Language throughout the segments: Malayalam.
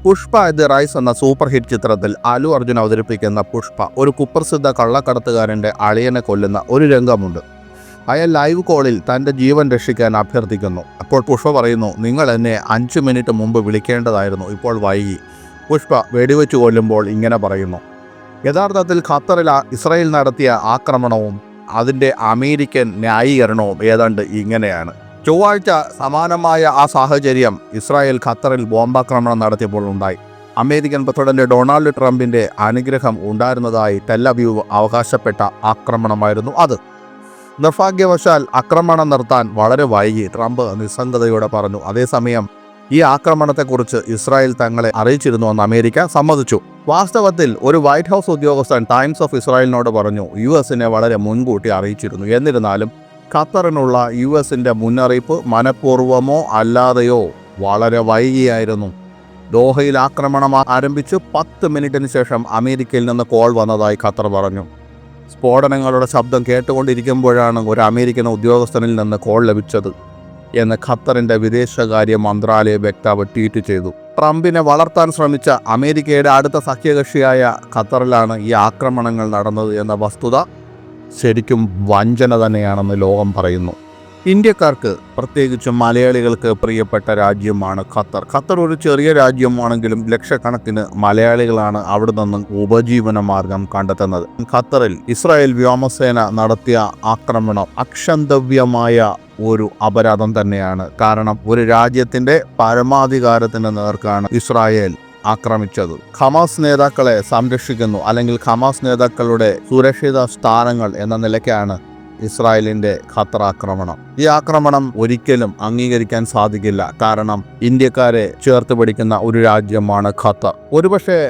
പുഷ്പ ദി റൈസ് എന്ന സൂപ്പർ ഹിറ്റ് ചിത്രത്തിൽ അല്ലു അർജുൻ അവതരിപ്പിക്കുന്ന പുഷ്പ ഒരു കുപ്രസിദ്ധ കള്ളക്കടത്തുകാരൻ്റെ അളിയനെ കൊല്ലുന്ന ഒരു രംഗമുണ്ട്. അയാൾ ലൈവ് കോളിൽ തൻ്റെ ജീവൻ രക്ഷിക്കാൻ അഭ്യർത്ഥിക്കുന്നു. അപ്പോൾ പുഷ്പ പറയുന്നു, നിങ്ങൾ എന്നെ 5 മിനിറ്റ് മുമ്പ് വിളിക്കേണ്ടതായിരുന്നു, ഇപ്പോൾ വൈകി. പുഷ്പ വെടിവെച്ച് കൊല്ലുമ്പോൾ ഇങ്ങനെ പറയുന്നു. യഥാർത്ഥത്തിൽ ഖത്തറിൽ ഇസ്രായേൽ നടത്തിയ ആക്രമണവും അതിൻ്റെ അമേരിക്കൻ ന്യായീകരണവും ഏതാണ്ട് ഇങ്ങനെയാണ്. ചൊവ്വാഴ്ച സമാനമായ ആ സാഹചര്യം ഇസ്രായേൽ ഖത്തറിൽ ബോംബാക്രമണം നടത്തിയപ്പോൾ ഉണ്ടായി. അമേരിക്കൻ പ്രസിഡന്റ് ഡൊണാൾഡ് ട്രംപിന്റെ അനുഗ്രഹം ഉണ്ടായിരുന്നതായി ടെല്ലവീവ് അവകാശപ്പെട്ട ആക്രമണമായിരുന്നു അത്. നിർഭാഗ്യവശാൽ ആക്രമണം നിർത്താൻ വളരെ വൈകി ട്രംപ് നിസ്സംഗതയോടെ പറഞ്ഞു. അതേസമയം ഈ ആക്രമണത്തെക്കുറിച്ച് ഇസ്രായേൽ തങ്ങളെ അറിയിച്ചിരുന്നുവെന്ന് അമേരിക്ക സമ്മതിച്ചു. വാസ്തവത്തിൽ ഒരു വൈറ്റ് ഹൗസ് ഉദ്യോഗസ്ഥൻ ടൈംസ് ഓഫ് ഇസ്രായേലിനോട് പറഞ്ഞു, US-നെ വളരെ മുൻകൂട്ടി അറിയിച്ചിരുന്നു. എന്നിരുന്നാലും ഖത്തറിനുള്ള US-ന്റെ മുന്നറിയിപ്പ് മനഃപൂർവ്വമോ അല്ലാതെയോ വളരെ വൈകിയായിരുന്നു. ദോഹയിൽ ആക്രമണം ആരംഭിച്ച് 10 മിനിറ്റിന് ശേഷം അമേരിക്കയിൽ നിന്ന് കോൾ വന്നതായി ഖത്തർ പറഞ്ഞു. സ്ഫോടനങ്ങളുടെ ശബ്ദം കേട്ടുകൊണ്ടിരിക്കുമ്പോഴാണ് ഒരു അമേരിക്കൻ ഉദ്യോഗസ്ഥനിൽ നിന്ന് കോൾ ലഭിച്ചത് എന്ന് ഖത്തറിൻ്റെ വിദേശകാര്യ മന്ത്രാലയ വക്താവ് ട്വീറ്റ് ചെയ്തു. ട്രംപിനെ വളർത്താൻ ശ്രമിച്ച അമേരിക്കയുടെ അടുത്ത സഖ്യകക്ഷിയായ ഖത്തറിലാണ് ഈ ആക്രമണങ്ങൾ നടന്നത് എന്ന വസ്തുത ശരിക്കും വഞ്ചന തന്നെയാണെന്ന് ലോകം പറയുന്നു. ഇന്ത്യക്കാർക്ക്, പ്രത്യേകിച്ചും മലയാളികൾക്ക് പ്രിയപ്പെട്ട രാജ്യമാണ് ഖത്തർ. ഖത്തർ ഒരു ചെറിയ രാജ്യമാണെങ്കിലും ലക്ഷക്കണക്കിന് മലയാളികളാണ് അവിടെ നിന്നും ഉപജീവന മാർഗം കണ്ടെത്തുന്നത്. ഖത്തറിൽ ഇസ്രായേൽ വ്യോമസേന നടത്തിയ ആക്രമണം അക്ഷന്തവ്യമായ ഒരു അപരാധം തന്നെയാണ്. കാരണം ഒരു രാജ്യത്തിൻ്റെ പരമാധികാരത്തിന് നേർക്കാണ് ഇസ്രായേൽ ആക്രമിച്ചത്. ഹമാസ് നേതാക്കളെ സംരക്ഷിക്കുന്നു, അല്ലെങ്കിൽ ഹമാസ് നേതാക്കളുടെ സുരക്ഷിത സ്ഥാനങ്ങൾ എന്ന നിലയ്ക്കാണ് ഇസ്രായേലിൻ്റെ ഖത്തർ ആക്രമണം. ഈ ആക്രമണം ഒരിക്കലും അംഗീകരിക്കാൻ സാധിക്കില്ല. കാരണം ഇന്ത്യക്കാരെ ചേർത്ത് പിടിക്കുന്ന ഒരു രാജ്യമാണ് ഖത്തർ. ഒരുപക്ഷെ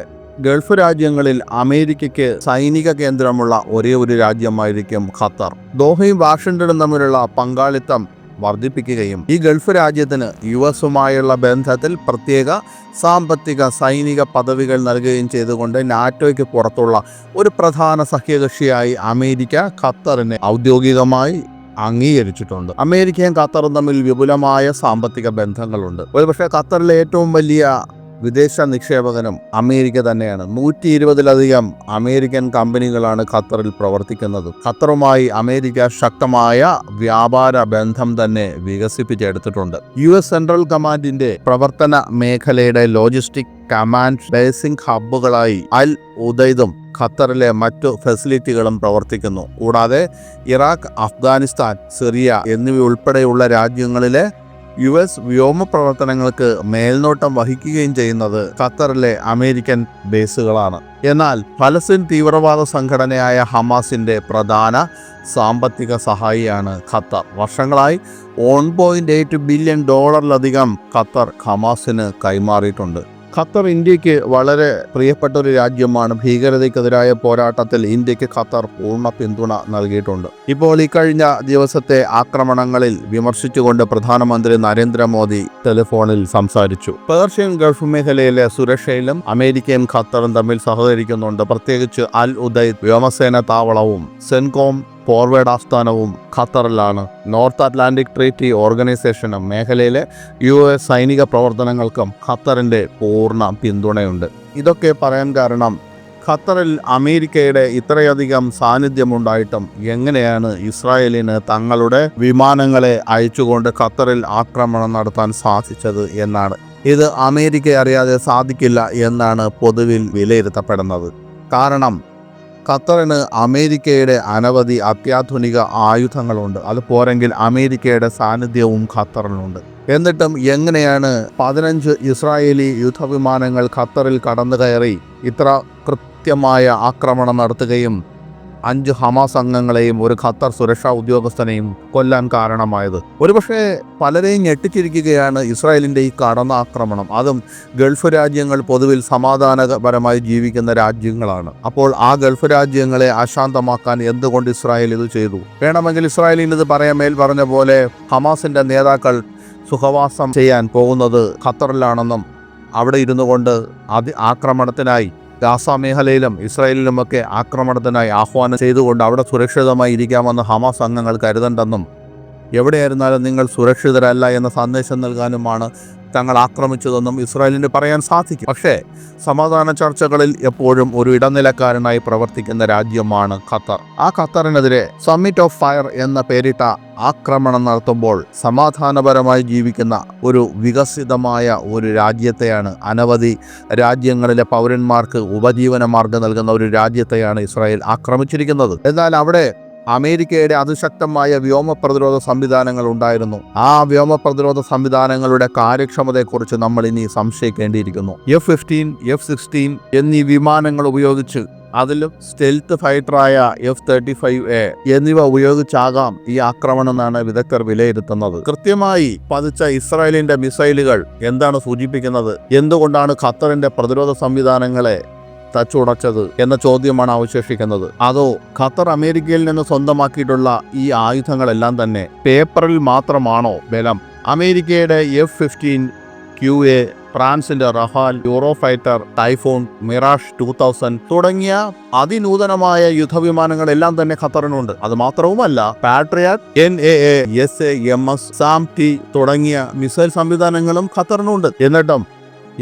ഗൾഫ് രാജ്യങ്ങളിൽ അമേരിക്കയ്ക്ക് സൈനിക കേന്ദ്രമുള്ള ഒരേ ഒരു രാജ്യമായിരിക്കും ഖത്തർ. ദോഹയും വാഷിംഗ്ടണും തമ്മിലുള്ള പങ്കാളിത്തം വർദ്ധിപ്പിക്കുകയും ഈ ഗൾഫ് രാജ്യത്തിന് US-ഉമായുള്ള ബന്ധത്തിൽ പ്രത്യേക സാമ്പത്തിക സൈനിക പദവികൾ നൽകുകയും ചെയ്തുകൊണ്ട് നാറ്റോയ്ക്ക് പുറത്തുള്ള ഒരു പ്രധാന സഖ്യകക്ഷിയായി അമേരിക്ക ഖത്തറിനെ ഔദ്യോഗികമായി അംഗീകരിച്ചിട്ടുണ്ട്. അമേരിക്കയും ഖത്തറും തമ്മിൽ വിപുലമായ സാമ്പത്തിക ബന്ധങ്ങളുണ്ട്. ഒരുപക്ഷെ ഖത്തറിലെ ഏറ്റവും വലിയ വിദേശ നിക്ഷേപകനും അമേരിക്ക തന്നെയാണ്. 120-ലധികം അമേരിക്കൻ കമ്പനികളാണ് ഖത്തറിൽ പ്രവർത്തിക്കുന്നത്. ഖത്തറുമായി അമേരിക്ക ശക്തമായ വ്യാപാര ബന്ധം തന്നെ വികസിപ്പിച്ചെടുത്തിട്ടുണ്ട്. US സെൻട്രൽ കമാൻഡിന്റെ പ്രവർത്തന മേഖലയുടെ ലോജിസ്റ്റിക് കമാൻഡ് ബേസിംഗ് ഹബ്ബുകളായി അൽ ഉദൈദും ഖത്തറിലെ മറ്റു ഫെസിലിറ്റികളും പ്രവർത്തിക്കുന്നു. കൂടാതെ ഇറാഖ്, അഫ്ഗാനിസ്ഥാൻ, സിറിയ എന്നിവയുൾപ്പെടെയുള്ള രാജ്യങ്ങളിലെ US വ്യോമ പ്രവർത്തനങ്ങൾക്ക് മേൽനോട്ടം വഹിക്കുകയും ചെയ്യുന്നത് ഖത്തറിലെ അമേരിക്കൻ ബേസുകളാണ്. എന്നാൽ ഫലസ്തീൻ തീവ്രവാദ സംഘടനയായ ഹമാസിന്റെ പ്രധാന സാമ്പത്തിക സഹായിയാണ് ഖത്തർ. വർഷങ്ങളായി $1.8 ബില്യൺ ഖത്തർ ഹമാസിന് കൈമാറിയിട്ടുണ്ട്. ഖത്തർ ഇന്ത്യക്ക് വളരെ പ്രിയപ്പെട്ട ഒരു രാജ്യമാണ്. ഭീകരതയ്ക്കെതിരായ പോരാട്ടത്തിൽ ഇന്ത്യക്ക് ഖത്തർ പൂർണ്ണ പിന്തുണ നൽകിയിട്ടുണ്ട്. ഇപ്പോൾ ഈ കഴിഞ്ഞ ദിവസത്തെ ആക്രമണങ്ങളിൽ വിമർശിച്ചുകൊണ്ട് പ്രധാനമന്ത്രി നരേന്ദ്രമോദി ടെലിഫോണിൽ സംസാരിച്ചു. പേർഷ്യൻ ഗൾഫ് മേഖലയിലെ സുരക്ഷയിലും അമേരിക്കയും ഖത്തറും തമ്മിൽ സഹകരിക്കുന്നുണ്ട്. പ്രത്യേകിച്ച് അൽ ഉദൈദ് വ്യോമസേന താവളവും സെൻകോം ഫോർവേഡ് ആസ്ഥാനവും ഖത്തറിലാണ്. നോർത്ത് അറ്റ്ലാന്റിക് ട്രീറ്റി ഓർഗനൈസേഷനും മേഖലയിലെ US സൈനിക പ്രവർത്തനങ്ങൾക്കും ഖത്തറിൻ്റെ പൂർണ്ണ പിന്തുണയുണ്ട്. ഇതൊക്കെ പറയാൻ കാരണം ഖത്തറിൽ അമേരിക്കയുടെ ഇത്രയധികം സാന്നിധ്യമുണ്ടായിട്ടും എങ്ങനെയാണ് ഇസ്രായേലിന് തങ്ങളുടെ വിമാനങ്ങളെ അയച്ചുകൊണ്ട് ഖത്തറിൽ ആക്രമണം നടത്താൻ സാധിച്ചത് എന്നാണ്. ഇത് അമേരിക്ക അറിയാതെ സാധിക്കില്ല എന്നാണ് പൊതുവിൽ വിലയിരുത്തപ്പെടുന്നത്. കാരണം ഖത്തറിന് അമേരിക്കയുടെ അനവധി അത്യാധുനിക ആയുധങ്ങളുണ്ട്. അത് പോരെങ്കിൽ അമേരിക്കയുടെ സാന്നിധ്യവും ഖത്തറിനുണ്ട്. എന്നിട്ടും എങ്ങനെയാണ് 15 ഇസ്രായേലി യുദ്ധവിമാനങ്ങൾ ഖത്തറിൽ കടന്നു കയറി ഇത്ര കൃത്യമായ ആക്രമണം നടത്തുകയും 5 ഹമാസ് അംഗങ്ങളെയും ഒരു ഖത്തർ സുരക്ഷാ ഉദ്യോഗസ്ഥനെയും കൊല്ലാൻ കാരണമായത്? ഒരുപക്ഷെ പലരെയും ഞെട്ടിച്ചിരിക്കുകയാണ് ഇസ്രായേലിൻ്റെ ഈ കടന്ന ആക്രമണം. അതും ഗൾഫ് രാജ്യങ്ങൾ പൊതുവിൽ സമാധാനപരമായി ജീവിക്കുന്ന രാജ്യങ്ങളാണ്. അപ്പോൾ ആ ഗൾഫ് രാജ്യങ്ങളെ അശാന്തമാക്കാൻ എന്തുകൊണ്ട് ഇസ്രായേൽ ഇത് ചെയ്തു? വേണമെങ്കിൽ ഇസ്രായേലിന് ഇത് പറയാൻ മേൽ പറഞ്ഞ പോലെ ഹമാസിൻ്റെ നേതാക്കൾ സുഖവാസം ചെയ്യാൻ പോകുന്നത് ഖത്തറിലാണെന്നും അവിടെ ഇരുന്നു കൊണ്ട് ആക്രമണത്തിനായി ഗാസ മേഖലയിലും ഇസ്രായേലിലുമൊക്കെ ആക്രമണത്തിനായി ആഹ്വാനം ചെയ്തുകൊണ്ട് അവിടെ സുരക്ഷിതമായി ഇരിക്കാമെന്ന് ഹമാസ് അംഗങ്ങൾ കരുതണ്ടെന്നും എവിടെയായിരുന്നാലും നിങ്ങൾ സുരക്ഷിതരല്ല എന്ന സന്ദേശം നൽകാനുമാണ് തങ്ങൾ ആക്രമിച്ചതെന്നും ഇസ്രായേലിന് പറയാൻ സാധിക്കും. പക്ഷേ സമാധാന ചർച്ചകളിൽ എപ്പോഴും ഒരു ഇടനിലക്കാരനായി പ്രവർത്തിക്കുന്ന രാജ്യമാണ് ഖത്തർ. ആ ഖത്തറിനെതിരെ സമ്മിറ്റ് ഓഫ് ഫയർ എന്ന പേരിട്ട ആക്രമണം നടത്തുമ്പോൾ സമാധാനപരമായി ജീവിക്കുന്ന ഒരു വികസിതമായ ഒരു രാജ്യത്തെയാണ്, അനവധി രാജ്യങ്ങളിലെ പൗരന്മാർക്ക് ഉപജീവന മാർഗം നൽകുന്ന ഒരു രാജ്യത്തെയാണ് ഇസ്രായേൽ ആക്രമിച്ചിരിക്കുന്നത്. എന്നാൽ അവിടെ അമേരിക്കയുടെ അതിശക്തമായ വ്യോമ പ്രതിരോധ സംവിധാനങ്ങൾ ഉണ്ടായിരുന്നു. ആ വ്യോമ പ്രതിരോധ സംവിധാനങ്ങളുടെ കാര്യക്ഷമതയെക്കുറിച്ച് നമ്മൾ ഇനി സംശയിക്കേണ്ടിയിരിക്കുന്നു. F-15, F-16 എന്നീ വിമാനങ്ങൾ ഉപയോഗിച്ച്, അതിലും സ്റ്റെൽത്ത് ഫൈറ്ററായ F-35A എന്നിവ ഉപയോഗിച്ചാകാം ഈ ആക്രമണം എന്നാണ് വിദഗ്ധർ വിലയിരുത്തുന്നത്. കൃത്യമായി പതിച്ച ഇസ്രായേലിന്റെ മിസൈലുകൾ എന്താണ് സൂചിപ്പിക്കുന്നത്? എന്തുകൊണ്ടാണ് ഖത്തറിന്റെ പ്രതിരോധ സംവിധാനങ്ങളെ തച്ചുടച്ചത് എന്ന ചോദ്യമാണ് അവശേഷിക്കുന്നത്. അതോ ഖത്തർ അമേരിക്കയിൽ നിന്ന് സ്വന്തമാക്കിയിട്ടുള്ള ഈ ആയുധങ്ങളെല്ലാം തന്നെ പേപ്പറിൽ മാത്രമാണോ ബലം? അമേരിക്കയുടെ F-15 QA, ഫ്രാൻസിന്റെ റഫാൽ, യൂറോഫൈറ്റർ, ടൈഫോൺ, മിറാഷ് 2000 തുടങ്ങിയ അതിനൂതനമായ യുദ്ധവിമാനങ്ങളെല്ലാം തന്നെ ഖത്തറിനുണ്ട്. അത് മാത്രവുമല്ല, പാട്രിയറ്റ്, NAASAMS, SAM-T തുടങ്ങിയ മിസൈൽ സംവിധാനങ്ങളും ഖത്തറിനുണ്ട്. എന്നിട്ടും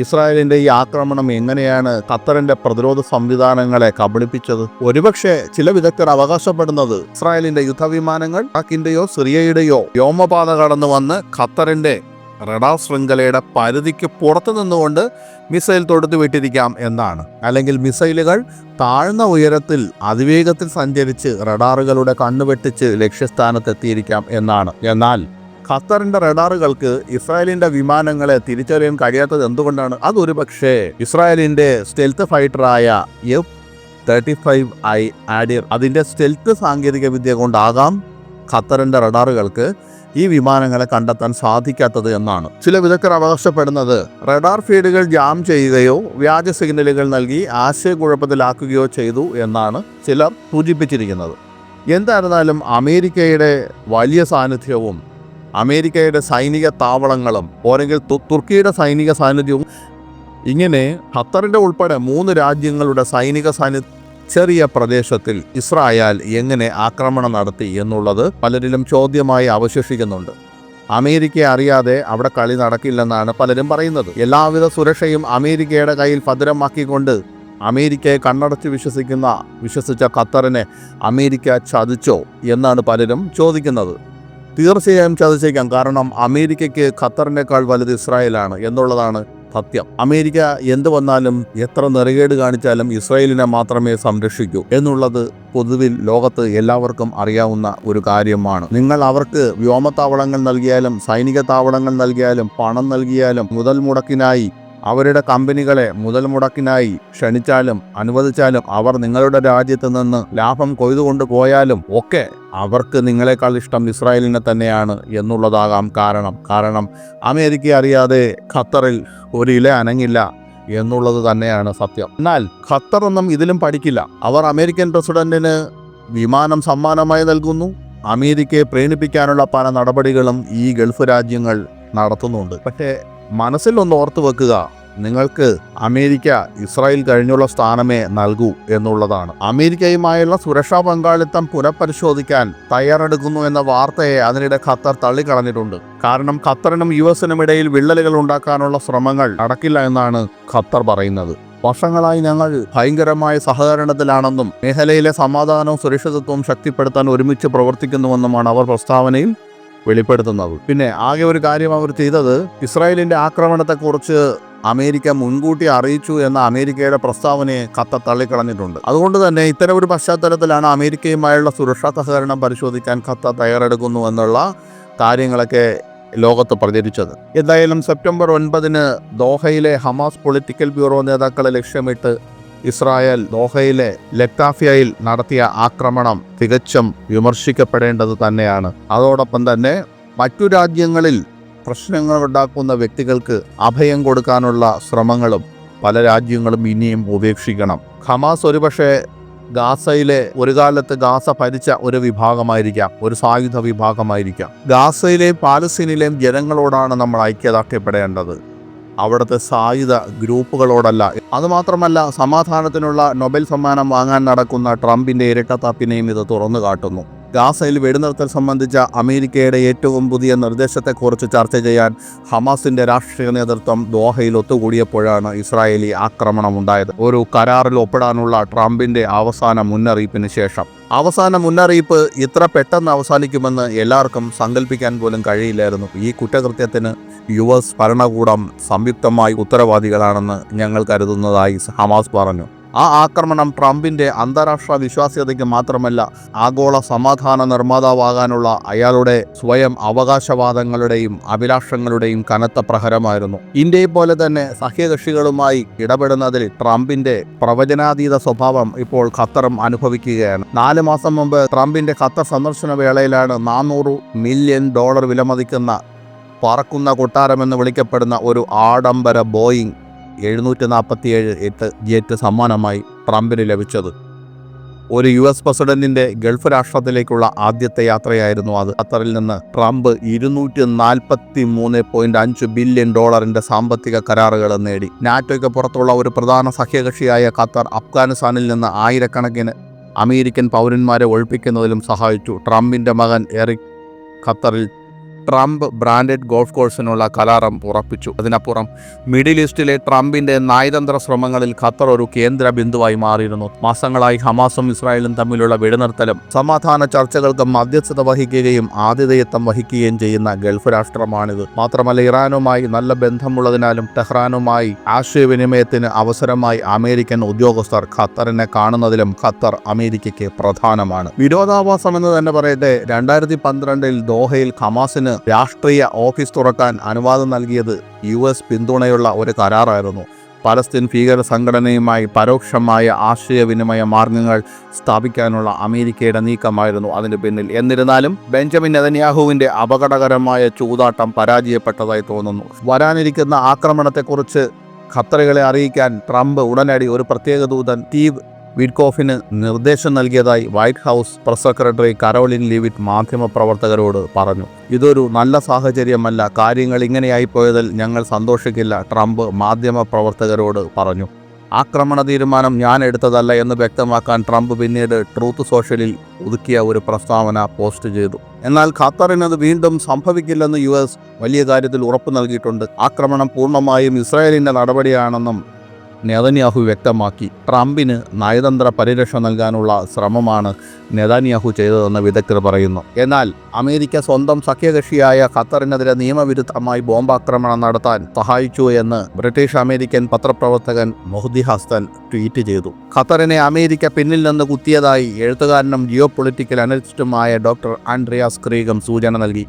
ഇസ്രായേലിന്റെ ഈ ആക്രമണം എങ്ങനെയാണ് ഖത്തറിന്റെ പ്രതിരോധ സംവിധാനങ്ങളെ കബളിപ്പിച്ചത്? ഒരുപക്ഷെ ചില വിദഗ്ധർ അവകാശപ്പെടുന്നത് ഇസ്രായേലിന്റെ യുദ്ധവിമാനങ്ങൾ ഇറാഖിന്റെയോ സിറിയയുടെയോ വ്യോമപാത കടന്നു വന്ന് ഖത്തറിന്റെ റഡാർ ശൃംഖലയുടെ പരിധിക്ക് പുറത്തു നിന്നുകൊണ്ട് മിസൈൽ തൊടുത്തു വിട്ടിരിക്കാം എന്നാണ്. അല്ലെങ്കിൽ മിസൈലുകൾ താഴ്ന്ന ഉയരത്തിൽ അതിവേഗത്തിൽ സഞ്ചരിച്ച് റഡാറുകളുടെ കണ്ണുവെട്ടിച്ച് ലക്ഷ്യസ്ഥാനത്തെത്തിയിരിക്കാം എന്നാണ്. എന്നാൽ ഖത്തറിന്റെ റഡാറുകൾക്ക് ഇസ്രായേലിന്റെ വിമാനങ്ങളെ തിരിച്ചറിയാൻ കഴിയാത്തത് എന്തുകൊണ്ടാണ്? അതൊരു പക്ഷേ ഇസ്രായേലിന്റെ സ്റ്റെൽത്ത് ഫൈറ്ററായ F-35I ആഡിർ അതിന്റെ സ്റ്റെൽത്ത് സാങ്കേതിക വിദ്യ കൊണ്ടാകാം ഖത്തറിന്റെ റഡാറുകൾക്ക് ഈ വിമാനങ്ങളെ കണ്ടെത്താൻ സാധിക്കാത്തത് എന്നാണ്. ചില വിദഗ്ധർ അവകാശപ്പെടുന്നത് റഡാർ ഫീഡുകൾ ജാം ചെയ്യുകയോ വ്യാജ സിഗ്നലുകൾ നൽകി ആശയക്കുഴപ്പത്തിലാക്കുകയോ ചെയ്തു എന്നാണ് ചിലർ സൂചിപ്പിച്ചിരിക്കുന്നത്. എന്തായിരുന്നാലും അമേരിക്കയുടെ വലിയ സാന്നിധ്യവും അമേരിക്കയുടെ സൈനിക താവളങ്ങളും അല്ലെങ്കിൽ തുർക്കിയുടെ സൈനിക സാന്നിധ്യവും, ഇങ്ങനെ ഖത്തറിന്റെ ഉൾപ്പെടെ 3 രാജ്യങ്ങളുടെ സൈനിക സാന്നിധ്യം ചെറിയ പ്രദേശത്തിൽ ഇസ്രായേൽ എങ്ങനെ ആക്രമണം നടത്തി എന്നുള്ളത് പലരിലും ചോദ്യമായി അവശേഷിക്കുന്നുണ്ട്. അമേരിക്കയെ അറിയാതെ അവിടെ കളി നടക്കില്ലെന്നാണ് പലരും പറയുന്നത്. എല്ലാവിധ സുരക്ഷയും അമേരിക്കയുടെ കയ്യിൽ ഭദ്രമാക്കിക്കൊണ്ട് അമേരിക്കയെ കണ്ണടച്ച് വിശ്വസിച്ച ഖത്തറിനെ അമേരിക്ക ചതിച്ചോ എന്നാണ് പലരും ചോദിക്കുന്നത്. തീർച്ചയായും ചതിച്ചേക്കാം. കാരണം അമേരിക്കയ്ക്ക് ഖത്തറിനേക്കാൾ വലുത് ഇസ്രായേലാണ് എന്നുള്ളതാണ് സത്യം. അമേരിക്ക എന്ത് വന്നാലും എത്ര നെറുകേട് കാണിച്ചാലും ഇസ്രായേലിനെ മാത്രമേ സംരക്ഷിക്കൂ എന്നുള്ളത് പൊതുവിൽ ലോകത്ത് എല്ലാവർക്കും അറിയാവുന്ന ഒരു കാര്യമാണ്. നിങ്ങൾ അവർക്ക് വ്യോമത്താവളങ്ങൾ നൽകിയാലും സൈനിക താവളങ്ങൾ നൽകിയാലും പണം നൽകിയാലും മുതൽ മുടക്കിനായി അവരുടെ കമ്പനികളെ മുതൽ മുടക്കിനായി ക്ഷണിച്ചാലും അനുവദിച്ചാലും അവർ നിങ്ങളുടെ രാജ്യത്ത് നിന്ന് ലാഭം കൊയ്തുകൊണ്ട് പോയാലും ഒക്കെ അവർക്ക് നിങ്ങളെക്കാൾ ഇഷ്ടം ഇസ്രായേലിനെ തന്നെയാണ് എന്നുള്ളതാകാം കാരണം അമേരിക്ക അറിയാതെ ഖത്തറിൽ ഒരു ഇല അനങ്ങില്ല എന്നുള്ളത് തന്നെയാണ് സത്യം. എന്നാൽ ഖത്തർ ഒന്നും ഇതിലും പഠിക്കില്ല. അവർ അമേരിക്കൻ പ്രസിഡന്റിന് വിമാനം സമ്മാനമായി നൽകുന്നു. അമേരിക്കയെ പ്രീണിപ്പിക്കാനുള്ള പല നടപടികളും ഈ ഗൾഫ് രാജ്യങ്ങൾ നടത്തുന്നുണ്ട്. പക്ഷേ മനസ്സിൽ ഒന്ന് ഓർത്തു വെക്കുക, നിങ്ങൾക്ക് അമേരിക്ക ഇസ്രായേൽ കഴിഞ്ഞുള്ള സ്ഥാനമേ നൽകൂ എന്നുള്ളതാണ്. അമേരിക്കയുമായുള്ള സുരക്ഷാ പങ്കാളിത്തം പുനഃപരിശോധിക്കാൻ തയ്യാറെടുക്കുന്നു എന്ന വാർത്തയെ അതിനിടെ ഖത്തർ തള്ളിക്കളഞ്ഞിട്ടുണ്ട്. കാരണം ഖത്തറിനും US-നും ഇടയിൽ വിള്ളലുകൾ ഉണ്ടാക്കാനുള്ള ശ്രമങ്ങൾ നടക്കില്ല എന്നാണ് ഖത്തർ പറയുന്നത്. വർഷങ്ങളായി ഞങ്ങൾ ഭയങ്കരമായ സഹകരണത്തിലാണെന്നും മേഖലയിലെ സമാധാനവും സുരക്ഷിതത്വവും ശക്തിപ്പെടുത്താൻ ഒരുമിച്ച് പ്രവർത്തിക്കുന്നുവെന്നുമാണ് അവർ പ്രസ്താവനയിൽ വെളിപ്പെടുത്തുന്നത്. പിന്നെ ആകെ ഒരു കാര്യം അവർ ചെയ്തത്, ഇസ്രായേലിന്റെ ആക്രമണത്തെക്കുറിച്ച് അമേരിക്ക മുൻകൂട്ടി അറിയിച്ചു എന്ന അമേരിക്കയുടെ പ്രസ്താവനയെ ഖത്തർ തള്ളിക്കളഞ്ഞിട്ടുണ്ട്. അതുകൊണ്ട് തന്നെ ഇത്തരം ഒരു പശ്ചാത്തലത്തിലാണ് അമേരിക്കയുമായുള്ള സുരക്ഷാ സഹകരണം പരിശോധിക്കാൻ ഖത്തർ തയ്യാറെടുക്കുന്നു എന്നുള്ള കാര്യങ്ങളൊക്കെ ലോകത്ത് പ്രചരിച്ചത്. എന്തായാലും സെപ്റ്റംബർ 9 ദോഹയിലെ ഹമാസ് പൊളിറ്റിക്കൽ ബ്യൂറോ നേതാക്കളെ ലക്ഷ്യമിട്ട് ഇസ്രായേൽ ദോഹയിലെ ലക്താഫിയയിൽ നടത്തിയ ആക്രമണം തികച്ചും വിമർശിക്കപ്പെടേണ്ടത് തന്നെയാണ്. അതോടൊപ്പം തന്നെ മറ്റു രാജ്യങ്ങളിൽ പ്രശ്നങ്ങളുണ്ടാക്കുന്ന വ്യക്തികൾക്ക് അഭയം കൊടുക്കാനുള്ള ശ്രമങ്ങളും പല രാജ്യങ്ങളും ഇനിയും ഉപേക്ഷിക്കണം. ഹമാസ് ഒരുപക്ഷെ ഗാസയിലെ ഒരു കാലത്ത് ഗാസ ഭരിച്ച ഒരു വിഭാഗമായിരിക്കാം, ഒരു സായുധ വിഭാഗമായിരിക്കാം. ഗാസയിലെയും പാലസ്തീനിലെയും ജനങ്ങളോടാണ് നമ്മൾ ഐക്യദാർഢ്യപ്പെടേണ്ടത്, അവിടുത്തെ സായുധ ഗ്രൂപ്പുകളോടല്ല. അതുമാത്രമല്ല, സമാധാനത്തിനുള്ള നൊബേൽ സമ്മാനം വാങ്ങാൻ നടക്കുന്ന ട്രംപിന്റെ ഇരട്ടത്താപ്പിനെയും ഇത് തുറന്നു കാട്ടുന്നു. ഗാസയിൽ വെടിനിർത്തൽ സംബന്ധിച്ച അമേരിക്കയുടെ ഏറ്റവും പുതിയ നിർദ്ദേശത്തെക്കുറിച്ച് ചർച്ച ചെയ്യാൻ ഹമാസിന്റെ രാഷ്ട്രീയ നേതൃത്വം ദോഹയിൽ ഒത്തുകൂടിയപ്പോഴാണ് ഇസ്രായേലി ആക്രമണമുണ്ടായത്. ഒരു കരാറിൽ ഒപ്പിടാനുള്ള ട്രംപിന്റെ അവസാന മുന്നറിയിപ്പിന് ശേഷം. അവസാന മുന്നറിയിപ്പ് ഇത്ര പെട്ടെന്ന് അവസാനിക്കുമെന്ന് എല്ലാവർക്കും സങ്കല്പിക്കാൻ പോലും കഴിയില്ലായിരുന്നു. ഈ കുറ്റകൃത്യത്തിന് US ഭരണകൂടം സംയുക്തമായി ഉത്തരവാദികളാണെന്ന് ഞങ്ങൾ കരുതുന്നതായി ഹമാസ് പറഞ്ഞു. ആ ആക്രമണം ട്രംപിന്റെ അന്താരാഷ്ട്ര വിശ്വാസ്യതയ്ക്ക് മാത്രമല്ല, ആഗോള സമാധാന നിർമ്മാതാവാകാനുള്ള അയാളുടെ സ്വയം അവകാശവാദങ്ങളുടെയും അഭിലാഷങ്ങളുടെയും കനത്ത പ്രഹരമായിരുന്നു. ഇന്ത്യയെ പോലെ തന്നെ സഖ്യകക്ഷികളുമായി ഇടപെടുന്നതിൽ ട്രംപിന്റെ പ്രവചനാതീത സ്വഭാവം ഇപ്പോൾ ഖത്തറും അനുഭവിക്കുകയാണ്. 4 മാസം മുമ്പ് ട്രംപിന്റെ ഖത്തർ സന്ദർശന വേളയിലാണ് $400 മില്യൺ വിലമതിക്കുന്ന പറക്കുന്ന കൊട്ടാരമെന്ന് വിളിക്കപ്പെടുന്ന ഒരു ആഡംബര ബോയിങ് 747 ജെറ്റ് സമ്മാനമായി ട്രംപിന് ലഭിച്ചത്. ഒരു US പ്രസിഡന്റിന്റെ ഗൾഫ് രാഷ്ട്രത്തിലേക്കുള്ള ആദ്യത്തെ യാത്രയായിരുന്നു അത്. ഖത്തറിൽ നിന്ന് ട്രംപ് $243.5 ബില്യൺ സാമ്പത്തിക കരാറുകൾ നേടി. നാറ്റോയ്ക്ക് പുറത്തുള്ള ഒരു പ്രധാന സഖ്യകക്ഷിയായ ഖത്തർ അഫ്ഗാനിസ്ഥാനിൽ നിന്ന് ആയിരക്കണക്കിന് അമേരിക്കൻ പൗരന്മാരെ ഒഴിപ്പിക്കുന്നതിലും സഹായിച്ചു. ട്രംപിന്റെ മകൻ എറിക് ഖത്തറിൽ ട്രംപ് ബ്രാൻഡഡ് ഗോൾഫ് കോഴ്സിനുള്ള കരാറും ഉറപ്പിച്ചു. അതിനപ്പുറം മിഡിൽ ഈസ്റ്റിലെ ട്രംപിന്റെ നയതന്ത്ര ശ്രമങ്ങളിൽ ഖത്തർ ഒരു കേന്ദ്ര ബിന്ദുവായി മാറിയിരുന്നു. മാസങ്ങളായി ഹമാസും ഇസ്രായേലും തമ്മിലുള്ള വെടിനിർത്തലും സമാധാന ചർച്ചകൾക്ക് മധ്യസ്ഥത വഹിക്കുകയും ആതിഥേയത്വം വഹിക്കുകയും ചെയ്യുന്ന ഗൾഫ് രാഷ്ട്രമാണിത്. മാത്രമല്ല, ഇറാനുമായി നല്ല ബന്ധമുള്ളതിനാലും ടെഹ്റാനുമായി ആശയവിനിമയത്തിന് അവസരമായി അമേരിക്കൻ ഉദ്യോഗസ്ഥർ ഖത്തറിനെ കാണുന്നതിലും ഖത്തർ അമേരിക്കയ്ക്ക് പ്രധാനമാണ്. വിരോധാഭാസം എന്ന് തന്നെ പറയട്ടെ, 2012 ദോഹയിൽ ഹമാസിന് രാഷ്ട്രീയ ഓഫീസ് തുറക്കാൻ അനുവാദം നൽകിയത് US പിന്തുണയുള്ള ഒരു കരാറായിരുന്നു. പലസ്തീൻ ഭീകര സംഘടനയുമായി പരോക്ഷമായ ആശയവിനിമയ മാർഗങ്ങൾ സ്ഥാപിക്കാനുള്ള അമേരിക്കയുടെ നീക്കമായിരുന്നു അതിന് പിന്നിൽ. എന്നിരുന്നാലും ബെഞ്ചമിൻ നെതന്യാഹുവിന്റെ അപകടകരമായ ചൂതാട്ടം പരാജയപ്പെട്ടതായി തോന്നുന്നു. വരാനിരിക്കുന്ന ആക്രമണത്തെക്കുറിച്ച് ഖത്തറികളെ അറിയിക്കാൻ ട്രംപ് ഉടനടി ഒരു പ്രത്യേക ദൂതൻ സ്റ്റീവ് വിറ്റ്കോഫിന് നിർദ്ദേശം നൽകിയതായി white house press secretary Karoline Leavitt മാധ്യമപ്രവർത്തകരോട് പറഞ്ഞു. ഇതൊരു നല്ല സാഹചര്യമല്ല, കാര്യങ്ങൾ ഇങ്ങനെയായിപ്പോയതിൽ ഞങ്ങൾ സന്തോഷിക്കില്ല, ട്രംപ് മാധ്യമപ്രവർത്തകരോട് പറഞ്ഞു. ആക്രമണ തീരുമാനം ഞാൻ എടുത്തതല്ല എന്ന് വ്യക്തമാക്കാൻ ട്രംപ് പിന്നീട് ട്രൂത്ത് സോഷ്യലിൽ ഒതുക്കിയ ഒരു പ്രസ്താവന പോസ്റ്റ് ചെയ്തു. എന്നാൽ ഖത്തറിനത് വീണ്ടും സംഭവിക്കില്ലെന്ന് US വലിയ കാര്യത്തിൽ ഉറപ്പു നൽകിയിട്ടുണ്ട്. ആക്രമണം പൂർണ്ണമായും ഇസ്രായേലിൻ്റെ നടപടിയാണെന്നും നെതന്യാഹു വ്യക്തമാക്കി. ട്രംപിന് നയതന്ത്ര പരിരക്ഷ നൽകാനുള്ള ശ്രമമാണ് നെതന്യാഹു ചെയ്തതെന്ന് വിദഗ്ധർ പറയുന്നു. എന്നാൽ അമേരിക്ക സ്വന്തം സഖ്യകക്ഷിയായ ഖത്തറിനെതിരെ നിയമവിരുദ്ധമായി ബോംബാക്രമണം നടത്താൻ സഹായിച്ചു എന്ന് ബ്രിട്ടീഷ് അമേരിക്കൻ പത്രപ്രവർത്തകൻ മൊഹ്ദി ഹസൻ ട്വീറ്റ് ചെയ്തു. ഖത്തറിനെ അമേരിക്ക പിന്നിൽ നിന്ന് കുത്തിയതായി എഴുത്തുകാരനും ജിയോ പൊളിറ്റിക്കൽ അനലിസ്റ്റുമായ ഡോക്ടർ ആൻഡ്രിയാസ് ക്രീഗം സൂചന നൽകി.